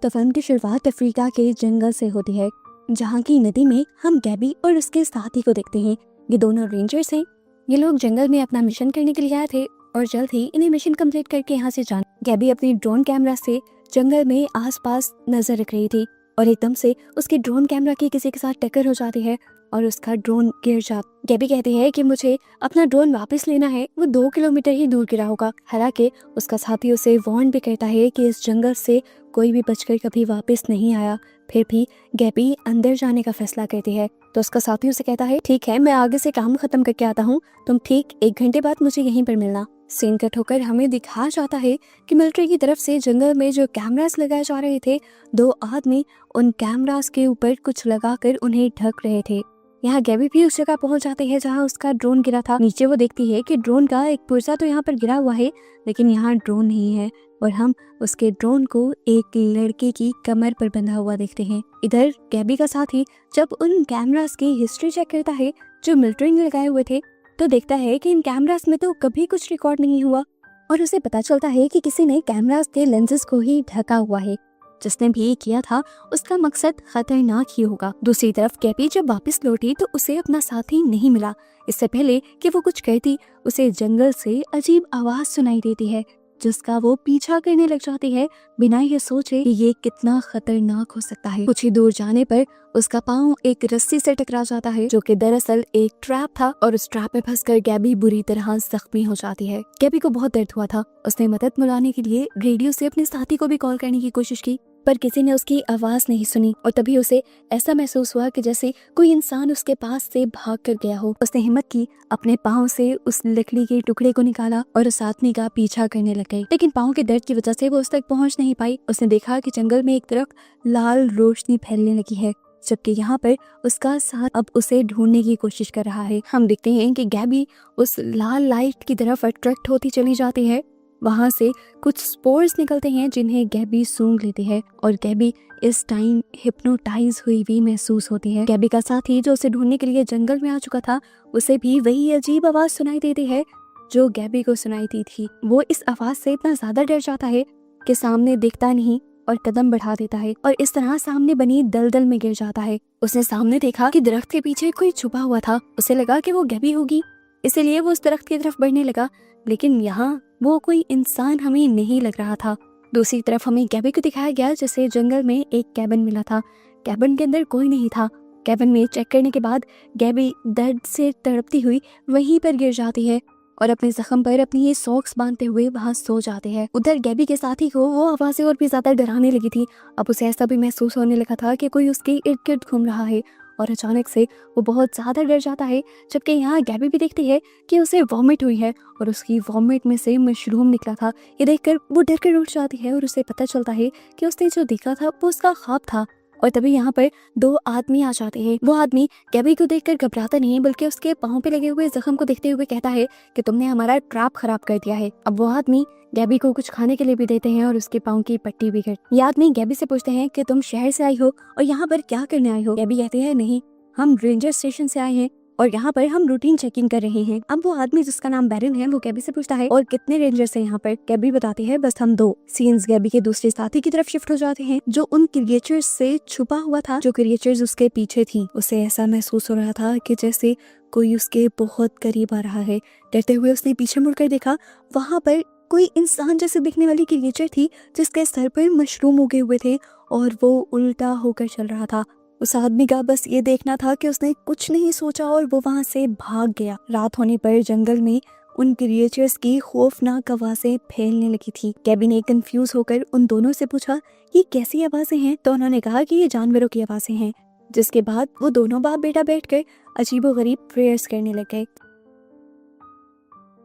तो फिल्म की शुरुआत अफ्रीका के जंगल से होती है, जहाँ की नदी में हम गैबी और उसके साथी को देखते हैं। ये दोनों रेंजर्स हैं। ये लोग जंगल में अपना मिशन करने के लिए आए थे और जल्द ही इन्हें मिशन कंप्लीट करके यहाँ से जाना। गैबी अपनी ड्रोन कैमरा से जंगल में आसपास नजर रख रही थी और एकदम से उसके ड्रोन कैमरा की किसी के साथ टक्कर हो जाती है और उसका ड्रोन गिर जाता। गैबी कहती है कि मुझे अपना ड्रोन वापस लेना है। वो 2 किलोमीटर ही दूर गिरा होगा। हालांकि उसका साथी उसे वार्न भी करता है कि इस जंगल से कोई भी बचकर कभी वापस नहीं आया। फिर भी गैबी अंदर जाने का फैसला करती है तो उसका साथी उसे कहता है, ठीक है, मैं आगे से काम खत्म करके आता हूँ, तुम ठीक 1 घंटे बाद मुझे यहीं पर मिलना। सीन कट होकर हमें दिखाया जाता है कि मिलिट्री की तरफ से जंगल में जो कैमरास लगाए जा रहे थे, 2 आदमी उन कैमरास के ऊपर कुछ लगाकर उन्हें ढक रहे थे। यहाँ गैबी भी उस जगह पहुंच जाती है जहाँ उसका ड्रोन गिरा था। नीचे वो देखती है कि ड्रोन का एक पुर्जा तो यहाँ पर गिरा हुआ है, लेकिन यहाँ ड्रोन नहीं है और हम उसके ड्रोन को एक लड़के की कमर पर बंधा हुआ देखते हैं। इधर गैबी का साथी जब उन कैमरास की हिस्ट्री चेक करता है जो मिलिट्री ने लगाए हुए थे, तो देखता है कि इन कैमरास में तो कभी कुछ रिकॉर्ड नहीं हुआ और उसे पता चलता है कि किसी ने कैमरास के लेंसेज को ही ढका हुआ है। जिसने भी ये किया था उसका मकसद खतरनाक ही होगा। दूसरी तरफ गैबी जब वापस लौटी तो उसे अपना साथी नहीं मिला। इससे पहले कि वो कुछ कहती, उसे जंगल से अजीब आवाज सुनाई देती है जिसका वो पीछा करने लग जाती है बिना ये सोचे कि ये कितना खतरनाक हो सकता है। कुछ ही दूर जाने पर उसका पाँव एक रस्सी से टकरा जाता है जो कि दरअसल एक ट्रैप था और उस ट्रैप में फंसकर गैबी बुरी तरह जख्मी हो जाती है। गैबी को बहुत दर्द हुआ था। उसने मदद बुलाने के लिए रेडियो से अपने साथी को भी कॉल करने की कोशिश की, पर किसी ने उसकी आवाज नहीं सुनी और तभी उसे ऐसा महसूस हुआ कि जैसे कोई इंसान उसके पास से भाग कर गया हो। उसने हिम्मत की, अपने पाँव से उस लकड़ी के टुकड़े को निकाला और उस आदमी का पीछा करने लग गई, लेकिन पाँव के दर्द की वजह से वो उस तक पहुंच नहीं पाई। उसने देखा कि जंगल में एक तरफ लाल रोशनी फैलने लगी है, जबकि यहाँ पर उसका साथ अब उसे ढूंढने की कोशिश कर रहा है। हम देखते हैं कि गैबी उस लाल लाइट की तरफ अट्रैक्ट होती चली जाती है। वहाँ से कुछ स्पोर्स निकलते हैं जिन्हें गैबी सूंघ लेती है और गैबी इस टाइम हिप्नोटाइज हुई भी महसूस होती है। गैबी का साथी जो उसे ढूंढने के लिए जंगल में आ चुका था, उसे भी वही अजीब आवाज सुनाई देती है जो गैबी को सुनाई दी थी। वो इस आवाज से इतना ज्यादा डर जाता है कि सामने दिखता नहीं और कदम बढ़ा देता है और इस तरह सामने बनी दलदल में गिर जाता है। उसने सामने देखा कि दरख्त के पीछे कोई छुपा हुआ था। उसे लगा कि वो गैबी होगी, इसीलिए वो उस दरख्त की तरफ बढ़ने लगा, लेकिन यहाँ वो कोई इंसान हमें नहीं लग रहा था। दूसरी तरफ हमें गैबी को दिखाया गया जिसे जंगल में एक कैबिन मिला था। कैबिन के अंदर कोई नहीं था। कैबिन में चेक करने के बाद गैबी दर्द से तड़पती हुई वहीं पर गिर जाती है और अपने जख्म पर अपनी ये सॉक्स बांधते हुए वहां सो जाते हैं। उधर गैबी के साथी को वो आवाजें और भी ज्यादा डराने लगी थी। अब उसे ऐसा भी महसूस होने लगा था कि कोई उसके इर्द गिर्द घूम रहा है और अचानक से वो बहुत ज्यादा डर जाता है। जबकि यहाँ गैबी भी देखती है कि उसे वॉमिट हुई है और उसकी वॉमिट में से मशरूम निकला था। ये देखकर वो डर कर उठ जाती है और उसे पता चलता है कि उसने जो देखा था वो उसका ख्वाब था। और तभी यहाँ पर 2 आदमी आ जाते हैं। वो आदमी गैबी को देखकर घबराता नहीं है, बल्कि उसके पाँव पे लगे हुए जख्म को देखते हुए कहता है कि तुमने हमारा ट्रैप खराब कर दिया है। अब वो आदमी गैबी को कुछ खाने के लिए भी देते हैं और उसके पाँव की पट्टी भी कर। ये आदमी गैबी से पूछते हैं कि तुम शहर से आई हो और यहाँ पर क्या करने आई हो। गैबी कहती है, नहीं, हम रेंजर स्टेशन से आए हैं और यहाँ पर हम रूटीन चेकिंग कर रहे हैं। अब वो आदमी जिसका नाम बैरन है वो गैबी से पूछता है, और कितने रेंजर्स हैं यहाँ पर। गैबी बताती है, बस हम 2। सीन्स गैबी के दूसरे साथी की तरफ शिफ्ट हो जाते हैं जो उन क्रिएचर्स से छुपा हुआ था। जो क्रिएचर्स उसके पीछे थी, उसे ऐसा महसूस हो रहा था कि जैसे कोई उसके बहुत करीब आ रहा है। डरते हुए उसने पीछे मुड़कर देखा, वहाँ पर कोई इंसान जैसे दिखने वाली क्रिएचर थी जिसके सर पर मशरूम उगे हुए थे और वो उल्टा होकर चल रहा था। उस आदमी का बस ये देखना था कि उसने कुछ नहीं सोचा और वो वहां से भाग गया। रात होने पर जंगल में उन क्रिएचर्स की खौफनाक आवाजें फैलने लगी थी। गैबी ने कंफ्यूज होकर उन दोनों से पूछा, ये कैसी आवाजें हैं? तो उन्होंने कहा कि ये जानवरों की आवाजें हैं। जिसके बाद वो दोनों बाप बेटा बैठकर अजीबोगरीब प्रेयर्स करने लग गए।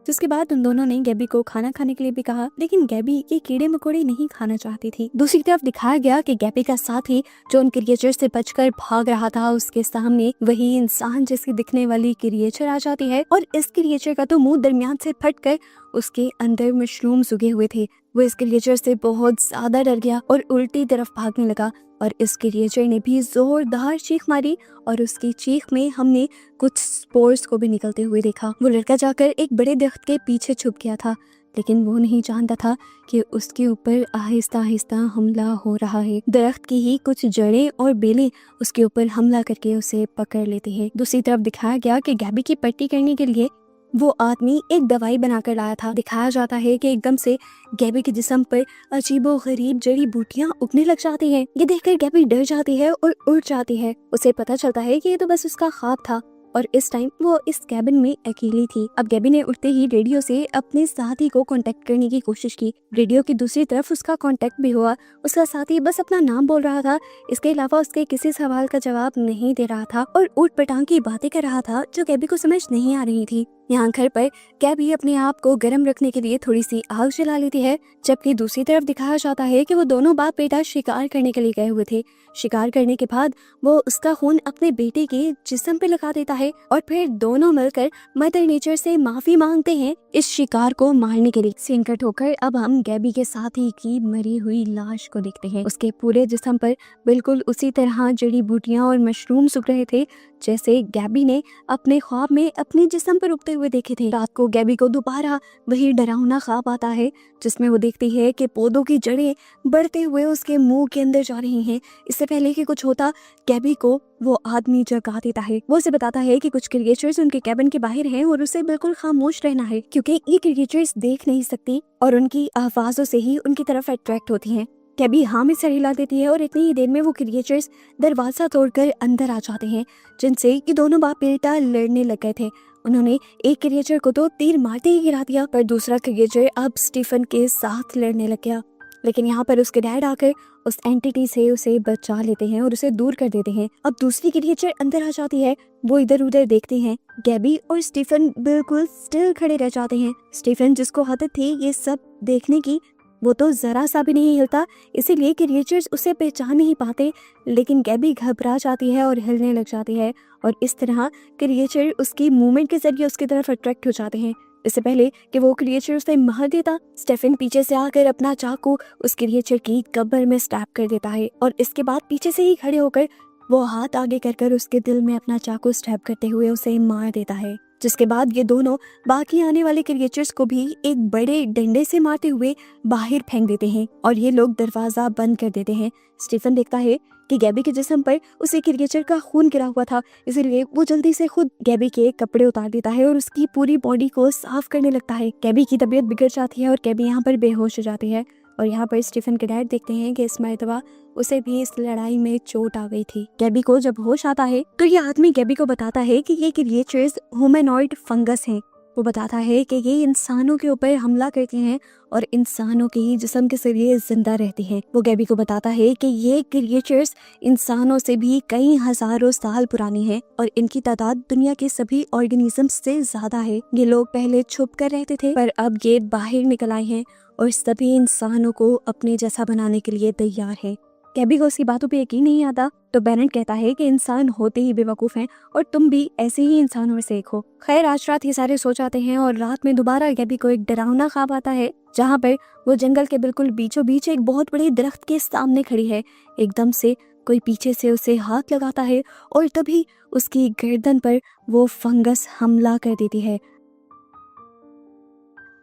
जिसके बाद उन दोनों ने गैबी को खाना खाने के लिए भी कहा, लेकिन गैबी ये कीड़े मकोड़े नहीं खाना चाहती थी। दूसरी तरफ दिखाया गया कि गैबी का साथी जो उन क्रिएचर से बचकर भाग रहा था, उसके सामने वही इंसान जैसी दिखने वाली क्रिएचर आ जाती है और इस क्रिएचर का तो मुंह दरमियान से फटकर उसके अंदर मशरूम्स उगे हुए थे। वो इस क्रिएचर से बहुत ज्यादा डर गया और उल्टी तरफ भागने लगा और इस क्रिएचर ने भी जोरदार चीख मारी और उसकी चीख में हमने कुछ स्पोर्स को भी निकलते हुए देखा। वो लड़का जाकर एक बड़े दरख्त के पीछे छुप गया था लेकिन वो नहीं जानता था कि उसके ऊपर आहिस्ता आहिस्ता हमला हो रहा है। दरख्त की ही कुछ जड़ें और बेलें उसके ऊपर हमला करके उसे पकड़ लेती है। दूसरी तरफ दिखाया गया कि गैबी की पट्टी करने के लिए वो आदमी एक दवाई बनाकर लाया था। दिखाया जाता है कि एकदम से गैबी के जिस्म पर अजीबो गरीब जड़ी बूटियां उगने लग जाती हैं। ये देखकर गैबी डर जाती है और उठ जाती है। उसे पता चलता है कि ये तो बस उसका ख्वाब था और इस टाइम वो इस कैबिन में अकेली थी। अब गैबी ने उठते ही रेडियो से अपने साथी को कांटेक्ट करने की कोशिश की। रेडियो की दूसरी तरफ उसका कांटेक्ट भी हुआ। उसका साथी बस अपना नाम बोल रहा था, इसके अलावा उसके किसी सवाल का जवाब नहीं दे रहा था और ऊट पटांग की बातें कर रहा था जो गैबी को समझ नहीं आ रही थी। यहाँ घर पर गैबी अपने आप को गर्म रखने के लिए थोड़ी सी आग जला लेती है, जबकि दूसरी तरफ दिखाया जाता है कि वो दोनों बाप बेटा शिकार करने के लिए गए हुए थे। शिकार करने के बाद वो उसका खून अपने बेटे के जिस्म पे लगा देता है और फिर दोनों मिलकर मदर नेचर से माफी मांगते हैं इस शिकार को मारने के लिए। सीन कट होकर अब हम गैबी के साथी की मरी हुई लाश को देखते हैं। उसके पूरे जिस्म पर बिल्कुल उसी तरह जड़ी बूटियां और मशरूम उग रहे थे जैसे गैबी ने अपने ख्वाब में अपने जिस्म पर उगते हुए देखे थे। रात को गैबी को दोबारा वही डरावना ख्वाब आता है जिसमें वो देखती है कि पौधों की जड़ें बढ़ते हुए उसके मुंह के अंदर जा रही हैं। इससे पहले कि कुछ होता, गैबी को वो आदमी जगा देता है। वो उसे बताता है कि कुछ क्रिएचर्स उनके कैबिन के बाहर हैं और उसे बिल्कुल खामोश रहना है क्योंकि ये क्रिएचर्स देख नहीं सकती और उनकी आवाजों से ही उनकी तरफ अट्रैक्ट होती हैं। गैबी हाँ में सर हिला देती है और इतनी ही देर में वो क्रिएचर्स दरवाजा तोड़कर अंदर आ जाते हैं जिनसे ये दोनों बाप बेटा लड़ने लग गए थे। उन्होंने एक क्रिएचर को तो तीर मारते ही गिरा दिया, पर दूसरा क्रिएचर अब स्टीफन के साथ लड़ने लग गया। लेकिन यहाँ पर उसके डैड आकर उस एंटिटी से उसे बचा लेते हैं और उसे दूर कर देते हैं। अब दूसरी क्रिएचर अंदर आ जाती है। वो इधर उधर देखते हैं। गैबी और स्टीफन बिल्कुल स्टिल खड़े रह जाते हैं। स्टीफन जिसको आदत थी ये सब देखने की, वो तो जरा सा भी नहीं हिलता, इसीलिए क्रिएचर्स उसे पहचान नहीं पाते। लेकिन गैबी घबरा जाती है और हिलने लग जाती है और इस तरह क्रिएचर उसकी मूवमेंट के जरिए उसकी तरफ अट्रैक्ट हो जाते हैं। इससे पहले कि वो क्रिएचर उसे मार देता, स्टेफन पीछे से आकर अपना चाकू उस क्रिएचर की कब्र में स्टैब कर देता है और इसके बाद पीछे से ही खड़े होकर वो हाथ आगे कर उसके दिल में अपना चाकू स्टैब करते हुए उसे मार देता है। जिसके बाद ये दोनों बाकी आने वाले क्रिएचर्स को भी एक बड़े डंडे से मारते हुए बाहर फेंक देते हैं और ये लोग दरवाजा बंद कर देते हैं। स्टीफन देखता है कि गैबी के जिस्म पर उसे क्रिएचर का खून गिरा हुआ था, इसलिए वो जल्दी से खुद गैबी के कपड़े उतार देता है और उसकी पूरी बॉडी को साफ करने लगता है। गैबी की तबीयत बिगड़ जाती है और गैबी यहाँ पर बेहोश हो जाती है और यहाँ पर स्टीफन के डैड देखते हैं कि इस मरतबा उसे भी इस लड़ाई में चोट आ गई थी। गैबी को जब होश आता है तो ये आदमी गैबी को बताता है कि ये क्रिएचर्स ह्यूमनॉइड फंगस हैं। वो बताता है कि ये इंसानों के ऊपर हमला करते हैं और इंसानों के ही जिस्म के जरिए जिंदा रहते हैं। वो गैबी को बताता है कि ये क्रिएचर्स इंसानों से भी कई हजारों साल पुरानी है और इनकी तादाद दुनिया के सभी ऑर्गेनिज्म से ज्यादा है। ये लोग पहले छुप कर रहते थे पर अब ये बाहर निकल आए हैं और सभी इंसानों को अपने जैसा बनाने के लिए तैयार है। गैबी को उसकी बातों पे यकीन नहीं आता तो बेनेट कहता है कि इंसान होते ही बेवकूफ हैं और तुम भी ऐसे ही इंसानों में से एक हो। खैर आज रात ये सारे सो जाते हैं और रात में दोबारा गैबी को एक डरावना ख्वाब आता है जहाँ पर वो जंगल के बिल्कुल बीचों बीच एक बहुत बड़े दरख्त के सामने खड़ी है। एकदम से कोई पीछे से उसे हाथ लगाता है और तभी उसकी गर्दन पर वो फंगस हमला कर देती है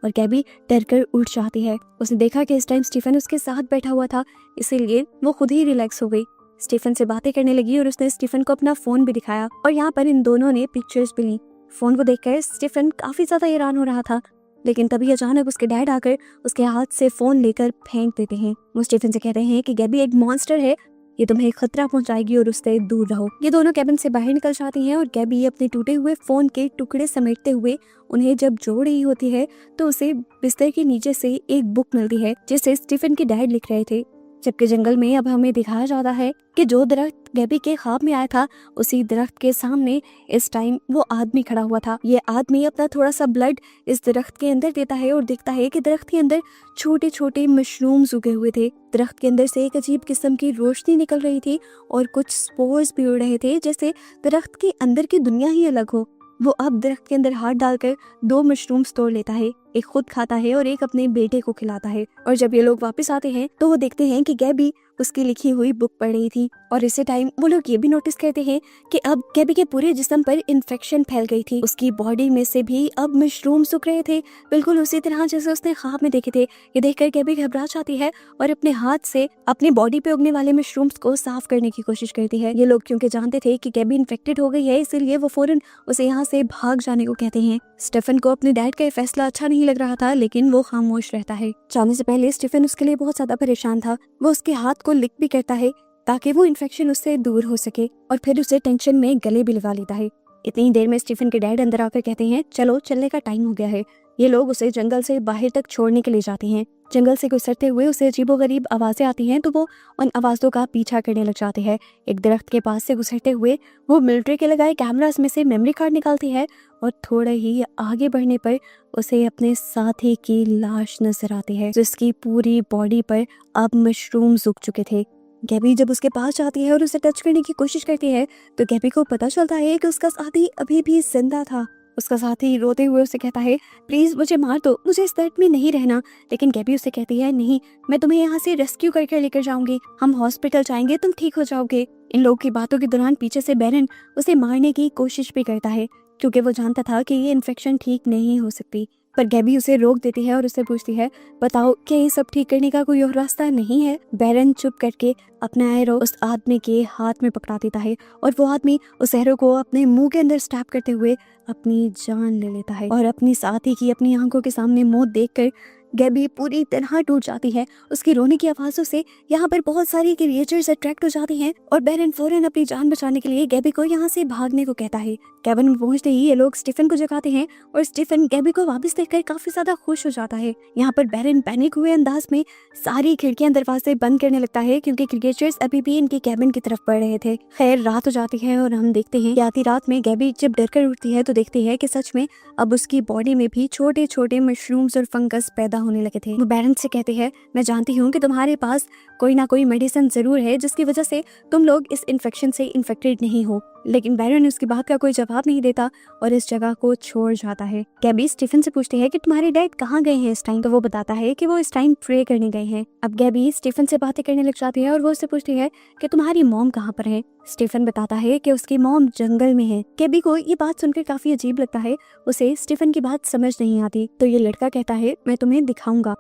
और गैबी डरकर उठ जाती है। उसने देखा कि इस टाइम स्टीफन उसके साथ बैठा हुआ था, इसीलिए वो खुद ही रिलैक्स हो गई। स्टीफन से बातें करने लगी और उसने स्टीफन को अपना फोन भी दिखाया और यहाँ पर इन दोनों ने पिक्चर्स भी ली। फोन को देखकर स्टीफन काफी ज्यादा हैरान हो रहा था, लेकिन तभी अचानक उसके डैड आकर उसके हाथ से फोन लेकर फेंक देते हैं। वो स्टीफन से कहते हैं कि गैबी एक मॉन्स्टर है, ये तुम्हें खतरा पहुंचाएगी और उससे दूर रहो। ये दोनों कैबिन से बाहर निकल जाती हैं और गैबी अपने टूटे हुए फोन के टुकड़े समेटते हुए उन्हें जब जोड़ रही होती है तो उसे बिस्तर के नीचे से एक बुक मिलती है जिसे स्टीफन के डैड लिख रहे थे। जबकि जंगल में अब हमें दिखाया जाता है कि जो दरख्त गैबी के ख्वाब में आया था उसी दरख्त के सामने इस टाइम वो आदमी खड़ा हुआ था। ये आदमी अपना थोड़ा सा ब्लड इस दरख्त के अंदर देता है और देखता है कि दरख्त के अंदर छोटे छोटे मशरूम्स उगे हुए थे। दरख्त के अंदर से एक अजीब किस्म की रोशनी निकल रही थी और कुछ स्पोर्स भी उड़ रहे थे, जैसे दरख्त के अंदर की दुनिया ही अलग हो। वो अब दरख्त के अंदर हाथ डालकर 2 मशरूम्स तोड़ लेता है, एक खुद खाता है और एक अपने बेटे को खिलाता है। और जब ये लोग वापस आते हैं तो वो देखते हैं कि गैबी उसकी लिखी हुई बुक पढ़ रही थी। और इसी टाइम वो लोग ये भी नोटिस करते हैं कि अब गैबी के पूरे जिस्म पर इन्फेक्शन फैल गई थी। उसकी बॉडी में से भी अब मशरूम सूख रहे थे, बिल्कुल उसी तरह जैसे उसने ख्वाब में देखे थे। ये देखकर गैबी घबरा जाती है और अपने हाथ से अपनी बॉडी पे उगने वाले मशरूम्स को साफ करने की कोशिश करती है। ये लोग क्योंकि जानते थे कि गैबी इन्फेक्टेड हो गई है, इसीलिए वो फौरन उसे यहाँ से भाग जाने को कहते हैं। स्टीफन को अपने डैड का फैसला अच्छा नहीं लग रहा था, लेकिन वो खामोश रहता है। जाने से पहले स्टीफन उसके लिए बहुत ज्यादा परेशान था। वो उसके हाथ को लिक भी करता है ताकि वो इन्फेक्शन उससे दूर हो सके, और फिर उसे टेंशन में गले भी लगा लेता है। इतनी देर में स्टीफन के डैड अंदर आकर कहते हैं, चलो चलने का टाइम हो गया है। ये लोग उसे जंगल से बाहर तक छोड़ने के लिए जाते हैं। जंगल से गुजरते हुए उसे अजीबोगरीब आवाजें आती हैं, तो वो उन आवाज़ों का पीछा करने लग जाते हैं। एक दरख्त के पास से गुजरते हुए वो मिलिट्री के लगाए कैमरास में से मेमोरी कार्ड निकालती है, और थोड़ा ही आगे बढ़ने पर उसे अपने साथी की लाश नजर आती है, जिसकी पूरी बॉडी पर अब मशरूम उग चुके थे। गैबी जब उसके पास जाती है और उसे टच करने की कोशिश करती है, तो गैबी को पता चलता है कि उसका साथी अभी भी जिंदा था। उसका साथी रोते हुए उसे कहता है, प्लीज मुझे मार दो, मुझे इस दर्द में नहीं रहना। लेकिन गैबी उसे कहती है, नहीं, मैं तुम्हें यहाँ से रेस्क्यू करके लेकर जाऊंगी, हम हॉस्पिटल जाएंगे, तुम ठीक हो जाओगे। इन लोगों की बातों के दौरान पीछे से बैरन उसे मारने की कोशिश भी करता है, क्योंकि वो जानता था कि ये इन्फेक्शन ठीक नहीं हो सकती। पर गैबी उसे रोक देती है और उससे पूछती है, बताओ क्या ये सब ठीक करने का कोई और रास्ता नहीं है। बैरन चुप करके अपना एरो उस आदमी के हाथ में पकड़ा देता है, और वो आदमी उस एरो को अपने मुंह के अंदर स्टैब करते हुए अपनी जान ले लेता है। और अपनी साथी की अपनी आंखों के सामने मौत देखकर गैबी पूरी तरह टूट जाती है। उसकी रोने की आवाजों से यहाँ पर बहुत सारी क्रिएचर्स अट्रैक्ट हो जाती हैं, और बैरन फौरन अपनी जान बचाने के लिए गैबी को यहाँ से भागने को कहता है। केविन में पहुंचते ही ये लोग स्टीफन को जगाते हैं, और स्टीफन गैबी को वापस देखकर काफी ज्यादा खुश हो जाता है। यहाँ पर बैरन पैनिक हुए अंदाज में सारी खिड़कियां दरवाजे बंद करने लगता है, क्योंकि क्रिएचर्स अभी भी इनके कैबिन की तरफ बढ़ रहे थे। खैर रात हो जाती है और हम देखते हैं कि आधी रात में गैबी जब डर कर उठती है तो देखती है कि सच में अब उसकी बॉडी में भी छोटे छोटे मशरूम्स और फंगस पैदा होने लगे थे। वो बैरन से कहते हैं, मैं जानती हूँ कि तुम्हारे पास कोई ना कोई मेडिसिन जरूर है जिसकी वजह से तुम लोग इस इन्फेक्शन से इन्फेक्टेड नहीं हो। लेकिन बैरन उसकी बात का कोई जवाब नहीं देता और इस जगह को छोड़ जाता है। गैबी स्टीफन से पूछती है कि तुम्हारे डैड कहाँ गए हैं इस टाइम, तो वो बताता है कि वो इस टाइम प्रे करने गए हैं। अब गैबी स्टीफन से बातें करने लग जाती है और वो उससे पूछती है कि तुम्हारी मॉम कहाँ पर है। स्टीफन बताता है कि उसकी मॉम जंगल में है। गैबी को ये बात सुनकर काफी अजीब लगता है, उसे स्टीफन की बात समझ नहीं आती। तो ये लड़का कहता है, मैं तुम्हें दिखाऊंगा।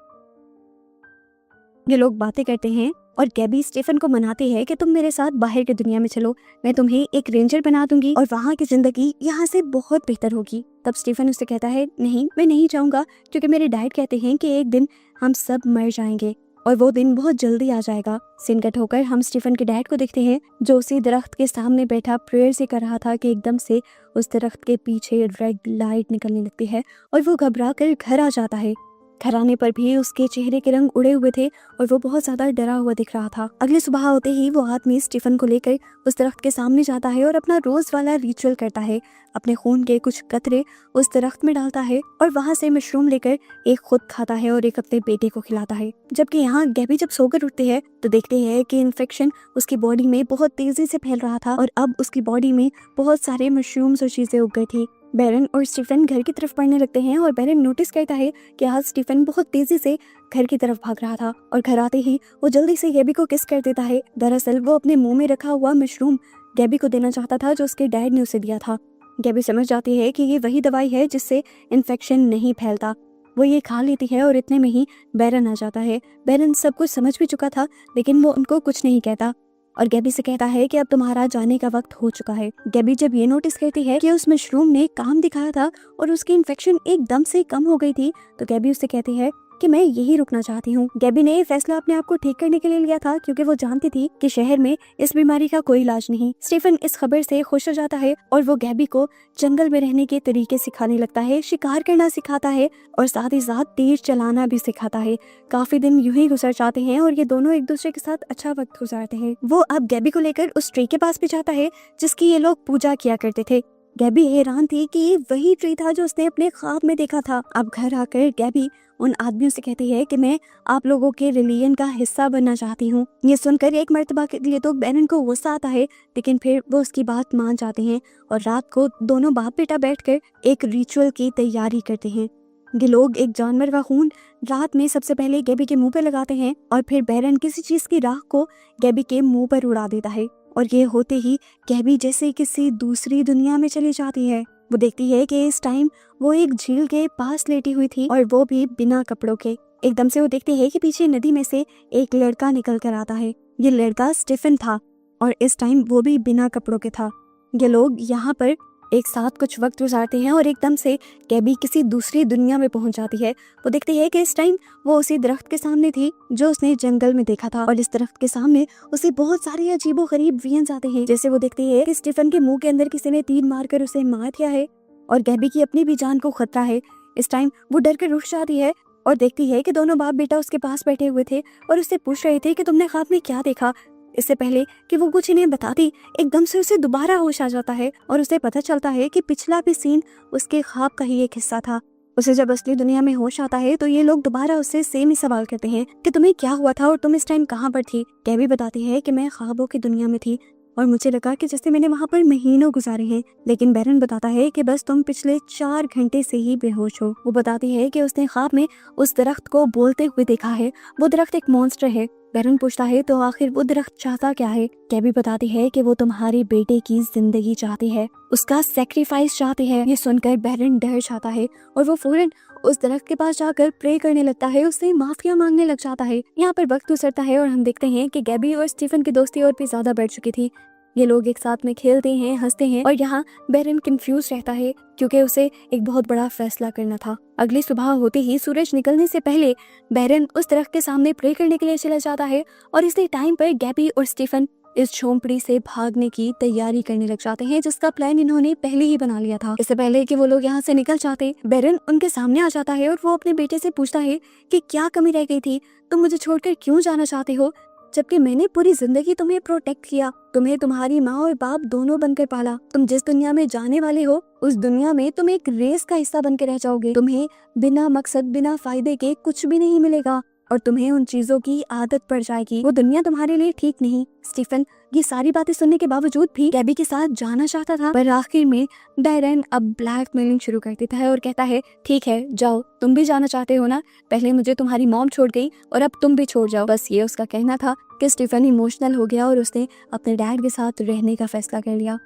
ये लोग बातें करते हैं और गैबी स्टीफन को मनाती है कि तुम मेरे साथ बाहर की दुनिया में चलो, मैं तुम्हें एक रेंजर बना दूंगी और वहाँ की जिंदगी यहाँ से बहुत बेहतर होगी। तब स्टीफन उससे कहता है, नहीं, मैं नहीं जाऊंगा, क्योंकि मेरे डैड कहते हैं कि एक दिन हम सब मर जाएंगे और वो दिन बहुत जल्दी आ जाएगा। सीन कट होकर हम स्टीफन के डैड को देखते हैं, जो उसी दरख्त के सामने बैठा प्रेयर से कर रहा था कि एकदम से उस दरख्त के पीछे रेड लाइट निकलने लगती है और वो घबरा कर घर आ जाता है। घर आने पर भी उसके चेहरे के रंग उड़े हुए थे और वो बहुत ज्यादा डरा हुआ दिख रहा था। अगले सुबह होते ही वो आदमी स्टीफन को लेकर उस दरख्त के सामने जाता है और अपना रोज वाला रिचुअल करता है। अपने खून के कुछ कतरे उस दरख्त में डालता है और वहां से मशरूम लेकर एक खुद खाता है और एक अपने बेटे को खिलाता है। जबकि यहाँ गैबी जब सोकर उठती है तो देखते हैं कि इन्फेक्शन उसकी बॉडी में बहुत तेजी से फैल रहा था और अब उसकी बॉडी में बहुत सारे मशरूम्स और चीजें उग गई थी। बैरन और स्टीफन घर की तरफ बढ़ने लगते हैं और बैरन नोटिस करता है कि आज स्टीफन बहुत तेजी से घर की तरफ भाग रहा था और घर आते ही वो जल्दी से गैबी को किस कर देता है। दरअसल वो अपने मुंह में रखा हुआ मशरूम गैबी को देना चाहता था जो उसके डैड ने उसे दिया था। गैबी समझ जाती है कि ये वही दवाई है जिससे इन्फेक्शन नहीं फैलता। वो ये खा लेती है और इतने में ही बैरन आ जाता है। बैरन सब कुछ समझ भी चुका था, लेकिन वो उनको कुछ नहीं कहता और गैबी से कहता है कि अब तुम्हारा जाने का वक्त हो चुका है। गैबी जब ये नोटिस करती है कि उस मशरूम ने काम दिखाया था और उसकी इन्फेक्शन एकदम से कम हो गई थी, तो गैबी उससे कहती है कि मैं यही रुकना चाहती हूँ। गैबी ने ये फैसला अपने आप को ठीक करने के लिए लिया था, क्योंकि वो जानती थी कि शहर में इस बीमारी का कोई इलाज नहीं। स्टीफन इस खबर से खुश हो जाता है और वो गैबी को जंगल में रहने के तरीके सिखाने लगता है, शिकार करना सिखाता है और साथ ही साथ तीर चलाना भी सिखाता है। काफी दिन यूं ही गुजर जाते हैं और ये दोनों एक दूसरे के साथ अच्छा वक्त गुजारते हैं। वो अब गैबी को लेकर उस ट्री के पास भी जाता है जिसकी ये लोग पूजा किया करते थे। गैबी हैरान थी कि ये वही ट्री था जो उसने अपने ख्वाब में देखा था। अब घर आकर गैबी उन आदमियों से कहती है कि मैं आप लोगों के रिलीजन का हिस्सा बनना चाहती हूँ। ये सुनकर एक मर्तबा के लिए तो बैरन को गुस्सा आता है, लेकिन फिर वो उसकी बात मान जाते हैं और रात को दोनों बाप बेटा बैठकर एक रिचुअल की तैयारी करते हैं। ये लोग एक जानवर का खून रात में सबसे पहले गैबी के मुंह पर लगाते हैं और फिर बैरन किसी चीज की राख को गैबी के मुंह पर उड़ा देता है और ये होते ही गैबी जैसे किसी दूसरी दुनिया में चली जाती है। वो देखती है कि इस टाइम वो एक झील के पास लेटी हुई थी और वो भी बिना कपड़ों के। एकदम से वो देखती है कि पीछे नदी में से एक लड़का निकल कर आता है। ये लड़का स्टीफन था और इस टाइम वो भी बिना कपड़ों के था। ये लोग यहाँ पर एक साथ कुछ वक्त गुजारते हैं और एकदम से गैबी किसी दूसरी दुनिया में पहुंच जाती है। वो देखती है कि इस टाइम वो उसी दरख्त के सामने थी जो उसने जंगल में देखा था और इस दरख्त के सामने उसे बहुत सारे अजीबोगरीब विजन्स आते हैं। जैसे वो देखती है कि स्टीफन के मुंह के अंदर किसी ने तीर मारकर उसे मार दिया है और गैबी की अपनी भी जान को खतरा है। इस टाइम वो डर कर रुक जाती है और देखती है कि दोनों बाप बेटा उसके पास बैठे हुए थे और उससे पूछ रहे थे कि तुमने ख्वाब में क्या देखा। इससे पहले कि वो कुछ इन्हें बताती, एकदम से उसे दोबारा होश आ जाता है और उसे पता चलता है कि पिछला भी सीन उसके ख्वाब का ही एक हिस्सा था। उसे जब असली दुनिया में होश आता है तो ये लोग दोबारा उससे सेम ही सवाल करते हैं कि तुम्हें क्या हुआ था और तुम इस टाइम कहाँ पर थी। गैबी बताती है कि मैं ख्वाबों की दुनिया में थी और मुझे लगा कि जैसे मैंने वहाँ पर महीनों गुजारे हैं, लेकिन बैरन बताता है कि बस तुम पिछले 4 घंटे से ही बेहोश हो। वो बताती है कि उसने ख्वाब में उस दरख्त को बोलते हुए देखा है। वो दरख्त एक मॉन्स्टर है। बैरन पूछता है तो आखिर वो दरख्त चाहता क्या है। गैबी बताती है कि वो तुम्हारे बेटे की जिंदगी चाहती है, उसका सैक्रिफाइस चाहती है। ये सुनकर बैरन डर जाता है और वो फौरन उस दरख्त के पास जाकर प्रे करने लगता है, उससे माफिया मांगने लग जाता है। यहाँ पर वक्त गुजरता है और हम देखते हैं कि गैबी और स्टीफन की दोस्ती और भी ज्यादा बढ़ चुकी थी। ये लोग एक साथ में खेलते हैं, हंसते हैं और यहाँ बैरन कंफ्यूज रहता है क्योंकि उसे एक बहुत बड़ा फैसला करना था। अगली सुबह होते ही सूरज निकलने से पहले बैरन उस दरख्त के सामने प्रे करने के लिए चला जाता है और इसी टाइम पर गैबी और स्टीफन इस झोंपड़ी से भागने की तैयारी करने लग जाते हैं, जिसका प्लान इन्होंने पहले ही बना लिया था। इससे पहले कि वो लोग यहाँ से निकल जाते, बैरन उनके सामने आ जाता है और वो अपने बेटे से पूछता है कि क्या कमी रह गई थी, तुम मुझे छोड़कर क्यों जाना चाहते हो, जबकि मैंने पूरी जिंदगी तुम्हें प्रोटेक्ट किया, तुम्हें तुम्हारी माँ और बाप दोनों बनकर पाला। तुम जिस दुनिया में जाने वाले हो उस दुनिया में तुम एक रेस का हिस्सा बनकर रह जाओगे। तुम्हें बिना मकसद, बिना फायदे के कुछ भी नहीं मिलेगा और तुम्हें उन चीजों की आदत पड़ जाएगी। वो दुनिया तुम्हारे लिए ठीक नहीं। स्टीफन ये सारी बातें सुनने के बावजूद भी गैबी के साथ जाना चाहता था, पर आखिर में बैरन अब ब्लैकमेलिंग शुरू कर देता है और कहता है ठीक है जाओ, तुम भी जाना चाहते हो ना, पहले मुझे तुम्हारी मॉम छोड़ गई और अब तुम भी छोड़ जाओ। बस ये उसका कहना था कि स्टीफन इमोशनल हो गया और उसने अपने डैड के साथ रहने का फैसला कर लिया।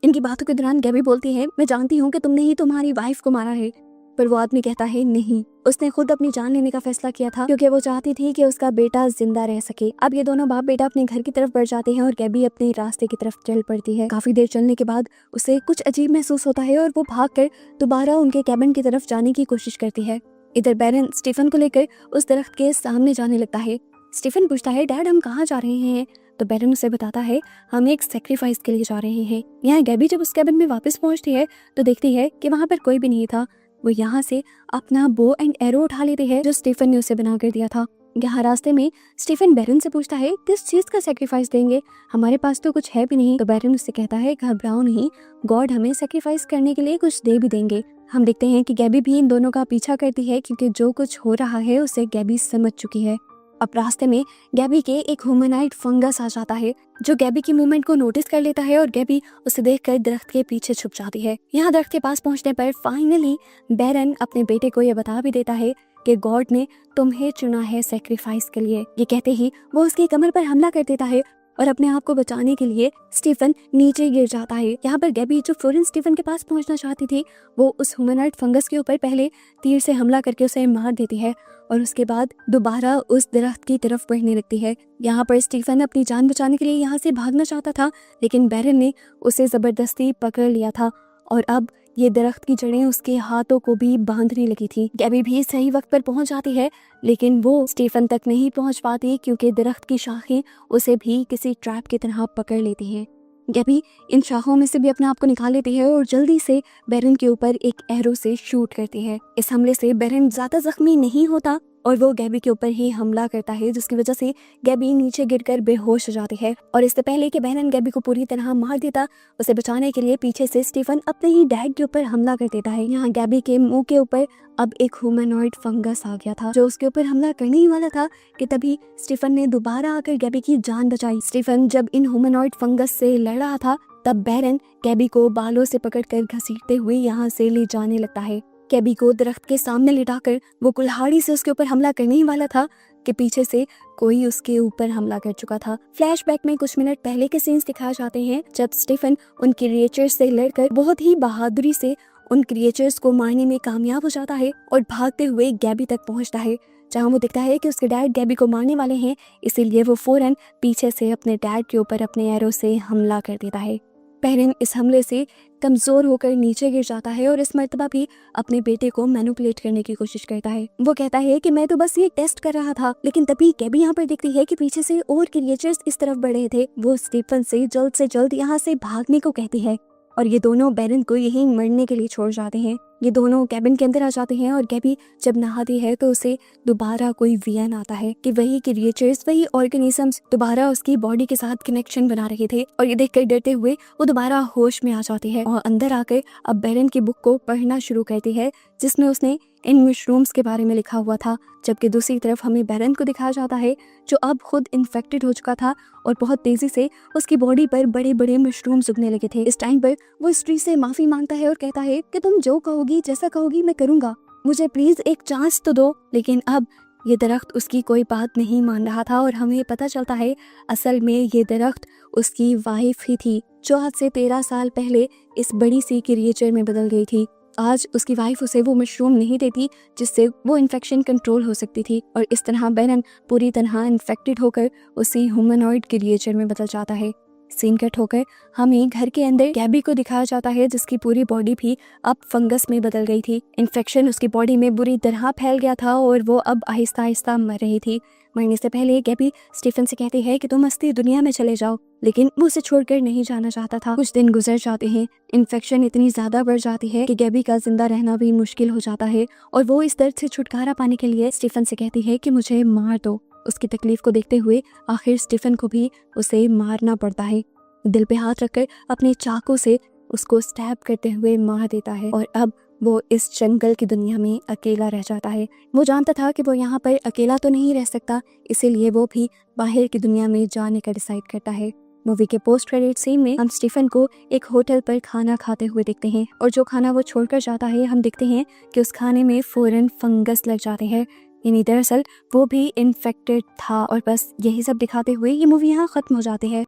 इनकी बातों के दौरान गैबी बोलती है मैं जानती हूँ कि तुमने ही तुम्हारी वाइफ को मारा है, पर वो आदमी कहता है नहीं, उसने खुद अपनी जान लेने का फैसला किया था क्योंकि वो चाहती थी कि उसका बेटा जिंदा रह सके। अब ये दोनों बाप बेटा अपने घर की तरफ बढ़ जाते हैं और गैबी अपने रास्ते की तरफ चल पड़ती है। काफी देर चलने के बाद उसे कुछ अजीब महसूस होता है और वो भागकर दोबारा उनके कैबिन की तरफ जाने की कोशिश करती है। इधर बैरन स्टीफन को लेकर उस दरख्त के सामने जाने लगता है। स्टीफन पूछता है डैड हम कहाँ जा रहे हैं, तो बैरन उसे बताता है हम एक सेक्रीफाइस के लिए जा रहे हैं। यहाँ गैबी जब उस कैबिन में वापस पहुंचती है तो देखती है कि वहाँ पर कोई भी नहीं था। वो यहाँ से अपना बो एंड एरो उठा लेती है जो स्टीफन ने उसे बना कर दिया था। यहाँ रास्ते में स्टीफन बैरन से पूछता है किस चीज का सेक्रीफाइस देंगे, हमारे पास तो कुछ है भी नहीं। तो बैरन उससे कहता है घबराओ नहीं, गॉड हमें सेक्रीफाइस करने के लिए कुछ दे भी देंगे। हम देखते हैं कि गैबी भी इन दोनों का पीछा करती है क्योंकि जो कुछ हो रहा है उसे गैबी समझ चुकी है। अब रास्ते में गैबी के एक ह्यूमनॉइड फंगस आ जाता है जो गैबी की मूवमेंट को नोटिस कर लेता है और गैबी उसे देखकर दरख्त के पीछे छुप जाती है। यहाँ दरख्त के पास पहुँचने पर फाइनली बैरन अपने बेटे को यह बता भी देता है कि गॉड ने तुम्हें चुना है सेक्रीफाइस के लिए। ये कहते ही वो उसकी कमर पर हमला कर देता है और अपने आप को बचाने के लिए स्टीफन नीचे गिर जाता है। यहाँ पर गैबी जो फौरन स्टीफन के पास पहुंचना चाहती थी वो उस ह्यूमनॉइड फंगस के ऊपर पहले तीर से हमला करके उसे मार देती है और उसके बाद दोबारा उस दरख्त की तरफ बढ़ने लगती है। यहाँ पर स्टीफन अपनी जान बचाने के लिए यहाँ से भागना चाहता था लेकिन बैरन ने उसे जबरदस्ती पकड़ लिया था और अब ये दरख्त की जड़ें उसके हाथों को भी बांधने लगी थी। गैबी भी सही वक्त पर पहुंच जाती है लेकिन वो स्टीफन तक नहीं पहुंच पाती क्योंकि दरख्त की शाखें उसे भी किसी ट्रैप की तरह पकड़ लेती हैं। गैबी इन शाखों में से भी अपने आप को निकाल लेती है और जल्दी से बैरन के ऊपर एक एरो से शूट करती है। इस हमले से बैरन ज्यादा जख्मी नहीं होता और वो गैबी के ऊपर ही हमला करता है जिसकी वजह से गैबी नीचे गिरकर बेहोश हो जाती है। और इससे पहले कि बैरन गैबी को पूरी तरह मार देता उसे बचाने के लिए पीछे से स्टीफन अपने ही डैड के ऊपर हमला कर देता है। यहाँ गैबी के मुंह के ऊपर अब एक ह्यूमनॉइड फंगस आ गया था जो उसके ऊपर हमला करने ही वाला था कि तभी स्टीफन ने दोबारा आकर गैबी की जान बचाई। स्टीफन जब इन ह्यूमनॉइड फंगस से लड़ रहा था तब बैरन गैबी को बालों से पकड़कर घसीटते हुए यहाँ से ले जाने लगता है। कैबी को दरख्त के सामने लिटाकर वो कुल्हाड़ी से उसके ऊपर हमला करने ही वाला था कि पीछे से कोई उसके ऊपर हमला कर चुका था। फ्लैशबैक में कुछ मिनट पहले के सीन्स दिखाए जाते हैं जब स्टीफन उन क्रिएचर्स से लड़कर बहुत ही बहादुरी से उन क्रिएचर्स को मारने में कामयाब हो जाता है और भागते हुए गैबी तक पहुंचता है, जहां वो दिखता है कि उसके डैड गैबी को मारने वाले हैं। इसीलिए वो फौरन पीछे से अपने डैड के ऊपर अपने एरो से हमला कर देता है। पेरेन इस हमले से कमज़ोर होकर नीचे गिर जाता है और इस मर्तबा भी अपने बेटे को मैनिपुलेट करने की कोशिश करता है। वो कहता है कि मैं तो बस ये टेस्ट कर रहा था, लेकिन तभी गैबी यहाँ पर देखती है कि पीछे से और क्रिएचर्स इस तरफ बढ़ रहे थे। वो स्टीफन से जल्द यहाँ से भागने को कहती है और ये दोनों बेरन को यहीं मरने के लिए छोड़ जाते हैं। ये दोनों कैबिन के अंदर आ जाते हैं और गैबी जब नहाती है तो उसे दोबारा कोई विजन आता है कि वही क्रिएचर्स, वही ऑर्गेनिजम्स दोबारा उसकी बॉडी के साथ कनेक्शन बना रहे थे। और ये देखकर डरते हुए वो दोबारा होश में आ जाती है और अंदर आकर अब बेरन की बुक को पढ़ना शुरू करती है जिसमें उसने इन मशरूम्स के बारे में लिखा हुआ था। जबकि दूसरी तरफ हमें बेरन को दिखाया जाता है जो अब खुद इन्फेक्टेड हो चुका था और बहुत तेजी से उसकी बॉडी पर बड़े बड़े मशरूम्स उगने लगे थे। इस टाइम पर वो स्त्री से माफी मांगता है और कहता है कि तुम जो कहोगी, जैसा कहोगी मैं करूंगा, मुझे प्लीज एक चांस तो दो। लेकिन अब ये दरख्त उसकी कोई बात नहीं मान रहा था और हमें पता चलता है असल में ये दरख्त उसकी वाइफ ही थी जो आज से 13 साल पहले इस बड़ी सी क्रिएचर में बदल गई थी। आज उसकी वाइफ उसे वो मशरूम नहीं देती जिससे वो इन्फेक्शन कंट्रोल हो सकती थी और इस तरह बेरन पूरी तरह इन्फेक्टेड होकर उसी ह्यूमनॉइड क्रिएचर में बदल जाता है। सीन कट होकर हमें घर के अंदर गैबी को दिखाया जाता है जिसकी पूरी बॉडी भी अब फंगस में बदल गई थी। इन्फेक्शन उसकी बॉडी में बुरी तरह फैल गया था और वो अब आहिस्ता आहिस्ता मर रही थी। मरने से पहले गैबी स्टीफन से कहती है कि तुम हंसती दुनिया में चले जाओ, लेकिन वो उसे छोड़कर नहीं जाना चाहता था। कुछ दिन गुजर जाते हैं, इन्फेक्शन इतनी ज्यादा बढ़ जाती है कि गैबी का जिंदा रहना भी मुश्किल हो जाता है और वो इस दर्द से छुटकारा पाने के लिए स्टीफन से कहती है कि मुझे मार दो। उसकी तकलीफ को देखते हुए आखिर स्टीफन को भी उसे मारना पड़ता है। दिल पे हाथ रखकर अपने चाकू से उसको स्टैब करते हुए मार देता है और अब वो इस जंगल की दुनिया में अकेला रह जाता है। वो जानता था कि वो यहाँ पर अकेला तो नहीं रह सकता, इसीलिए वो भी बाहर की दुनिया में जाने का डिसाइड करता है। मूवी के पोस्ट क्रेडिट सीन में हम स्टीफन को एक होटल पर खाना खाते हुए देखते हैं और जो खाना वो छोड़कर जाता है हम देखते हैं कि उस खाने में फौरन फंगस लग जाते हैं। यानी दरअसल वो भी इन्फेक्टेड था और बस यही सब दिखाते हुए ये मूवी यहाँ खत्म हो जाती है।